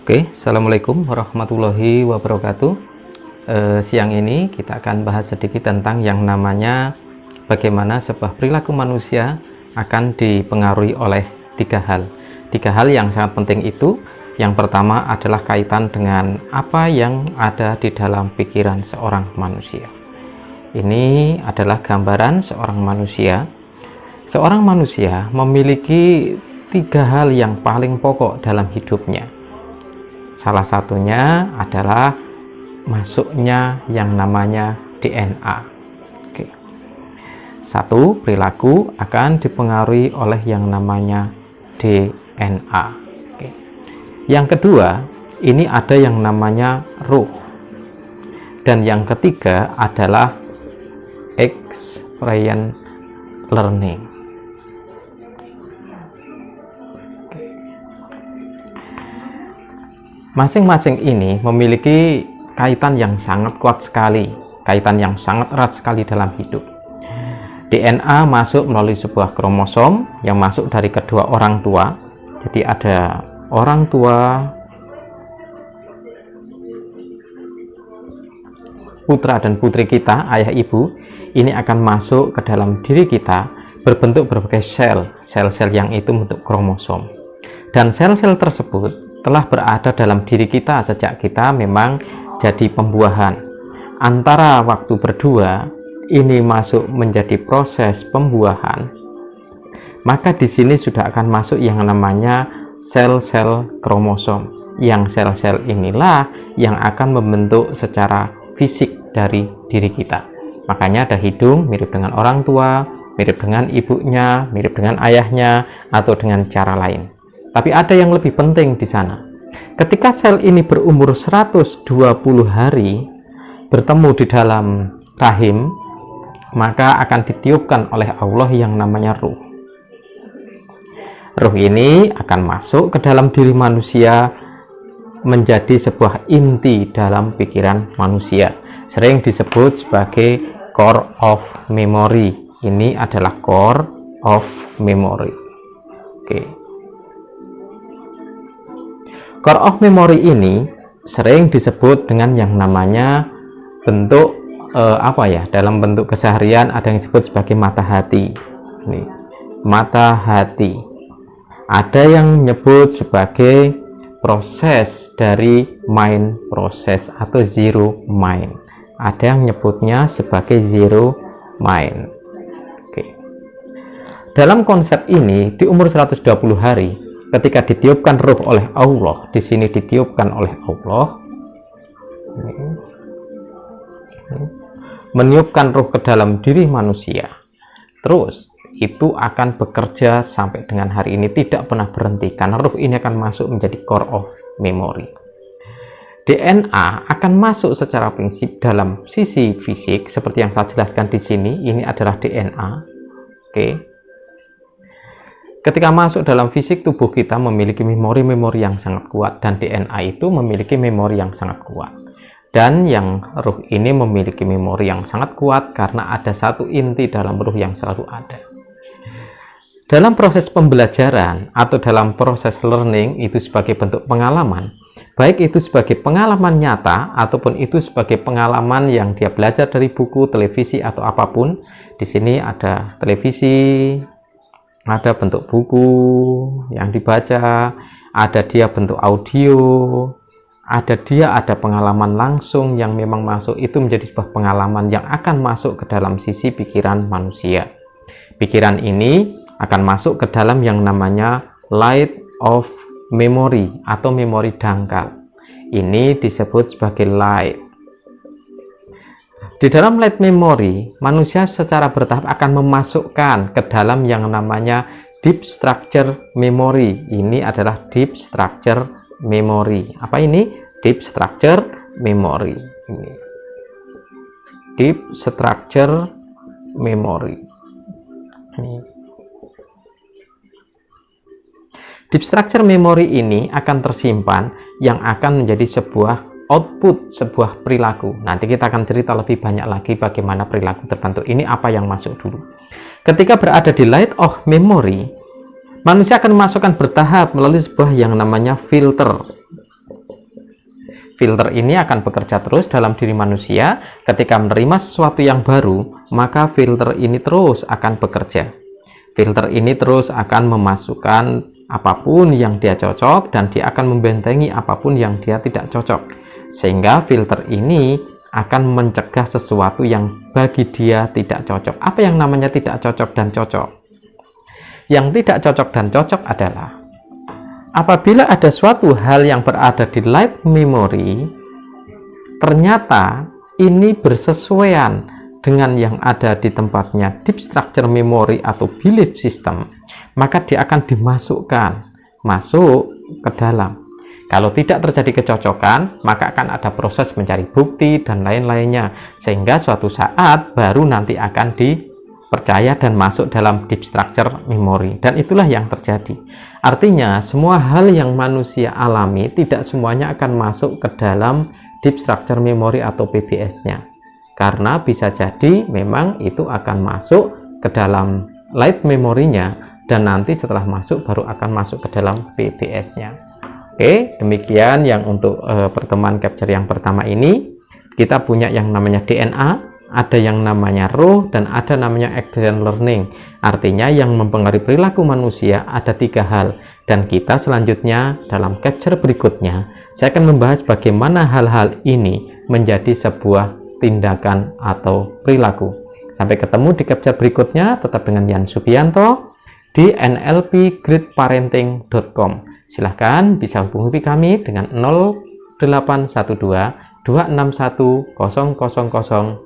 Oke, Assalamualaikum warahmatullahi wabarakatuh. Siang ini kita akan bahas sedikit tentang yang namanya bagaimana sebuah perilaku manusia akan dipengaruhi oleh tiga hal. Tiga hal yang sangat penting itu, yang pertama adalah kaitan dengan apa yang ada di dalam pikiran seorang manusia. Ini adalah gambaran seorang manusia. Seorang manusia memiliki tiga hal yang paling pokok dalam hidupnya. Salah satunya adalah masuknya yang namanya DNA. Oke. Satu, perilaku akan dipengaruhi oleh yang namanya DNA. Oke. Yang kedua, ini ada yang namanya ruh. Dan yang ketiga adalah experience learning. Masing-masing ini memiliki kaitan yang sangat kuat sekali, kaitan yang sangat erat sekali dalam hidup. DNA masuk melalui sebuah kromosom yang masuk dari kedua orang tua. Jadi ada orang tua, putra dan putri kita, ayah ibu, ini akan masuk ke dalam diri kita berbentuk berbagai sel-sel yang itu bentuk kromosom. Dan sel-sel tersebut telah berada dalam diri kita sejak kita memang jadi pembuahan. Antara waktu berdua ini masuk menjadi proses pembuahan, maka di sini sudah akan masuk yang namanya sel-sel kromosom. Yang sel-sel inilah yang akan membentuk secara fisik dari diri kita. Makanya ada hidung mirip dengan orang tua, mirip dengan ibunya, mirip dengan ayahnya, atau dengan cara lain. Tapi ada yang lebih penting di sana. Ketika sel ini berumur 120 hari bertemu di dalam rahim, maka akan ditiupkan oleh Allah yang namanya ruh. Ruh ini akan masuk ke dalam diri manusia menjadi sebuah inti dalam pikiran manusia. Sering disebut sebagai core of memory. Ini adalah core of memory. Oke. Core of memory ini sering disebut dengan yang namanya bentuk dalam bentuk keseharian ada yang disebut sebagai mata hati. Ini, mata hati. Ada yang menyebut sebagai proses dari mind process atau zero mind. Ada yang menyebutnya sebagai zero mind. Oke. Dalam konsep ini di umur 120 hari ketika ditiupkan ruh oleh Allah, di sini ditiupkan oleh Allah, meniupkan ruh ke dalam diri manusia, terus itu akan bekerja sampai dengan hari ini, tidak pernah berhenti, karena ruh ini akan masuk menjadi core of memory. DNA akan masuk secara prinsip dalam sisi fisik, seperti yang saya jelaskan di sini. Ini adalah DNA. Oke. Ketika masuk dalam fisik tubuh kita memiliki memori-memori yang sangat kuat, dan DNA itu memiliki memori yang sangat kuat. Dan yang ruh ini memiliki memori yang sangat kuat karena ada satu inti dalam ruh yang selalu ada. Dalam proses pembelajaran atau dalam proses learning itu sebagai bentuk pengalaman, baik itu sebagai pengalaman nyata ataupun itu sebagai pengalaman yang dia belajar dari buku, televisi atau apapun. Di sini ada televisi, ada bentuk buku yang dibaca, ada dia bentuk audio, ada pengalaman langsung yang memang masuk, itu menjadi sebuah pengalaman yang akan masuk ke dalam sisi pikiran manusia. Pikiran ini akan masuk ke dalam yang namanya light of memory atau memori dangkal. Ini disebut sebagai light. Di dalam light memory, manusia secara bertahap akan memasukkan ke dalam yang namanya deep structure memory. Ini adalah deep structure memory. Apa ini? Deep structure memory. Ini. Deep structure memory. Ini. Deep structure memory ini akan tersimpan yang akan menjadi sebuah output, sebuah perilaku. Nanti kita akan cerita lebih banyak lagi bagaimana perilaku terbentuk. Ini apa yang masuk dulu. Ketika berada di light of memory, manusia akan memasukkan bertahap melalui sebuah yang namanya filter. filter ini akan bekerja terus dalam diri manusia. Ketika menerima sesuatu yang baru, maka filter ini terus akan bekerja. Filter ini terus akan memasukkan apapun yang dia cocok, dan dia akan membentengi apapun yang dia tidak cocok, sehingga filter ini akan mencegah sesuatu yang bagi dia tidak cocok. Apa yang namanya tidak cocok dan cocok? Yang tidak cocok dan cocok adalah apabila ada suatu hal yang berada di light memory, ternyata ini bersesuaian dengan yang ada di tempatnya deep structure memory atau belief system, maka dia akan masuk ke dalam. Kalau tidak terjadi kecocokan, maka akan ada proses mencari bukti dan lain-lainnya, sehingga suatu saat baru nanti akan dipercaya dan masuk dalam deep structure memory. Dan itulah yang terjadi. Artinya semua hal yang manusia alami tidak semuanya akan masuk ke dalam deep structure memory atau PBS-nya, karena bisa jadi memang itu akan masuk ke dalam light memory-nya, dan nanti setelah masuk baru akan masuk ke dalam PBS-nya. Oke, demikian yang untuk pertemuan capture yang pertama ini. Kita punya yang namanya DNA, ada yang namanya roh, dan ada namanya action learning. Artinya yang mempengaruhi perilaku manusia ada 3 hal, dan kita selanjutnya dalam capture berikutnya saya akan membahas bagaimana hal-hal ini menjadi sebuah tindakan atau perilaku. Sampai ketemu di capture berikutnya. Tetap dengan Yan Subianto di nlpgreatparenting.com. Silahkan bisa hubungi kami dengan 0812 261 00050.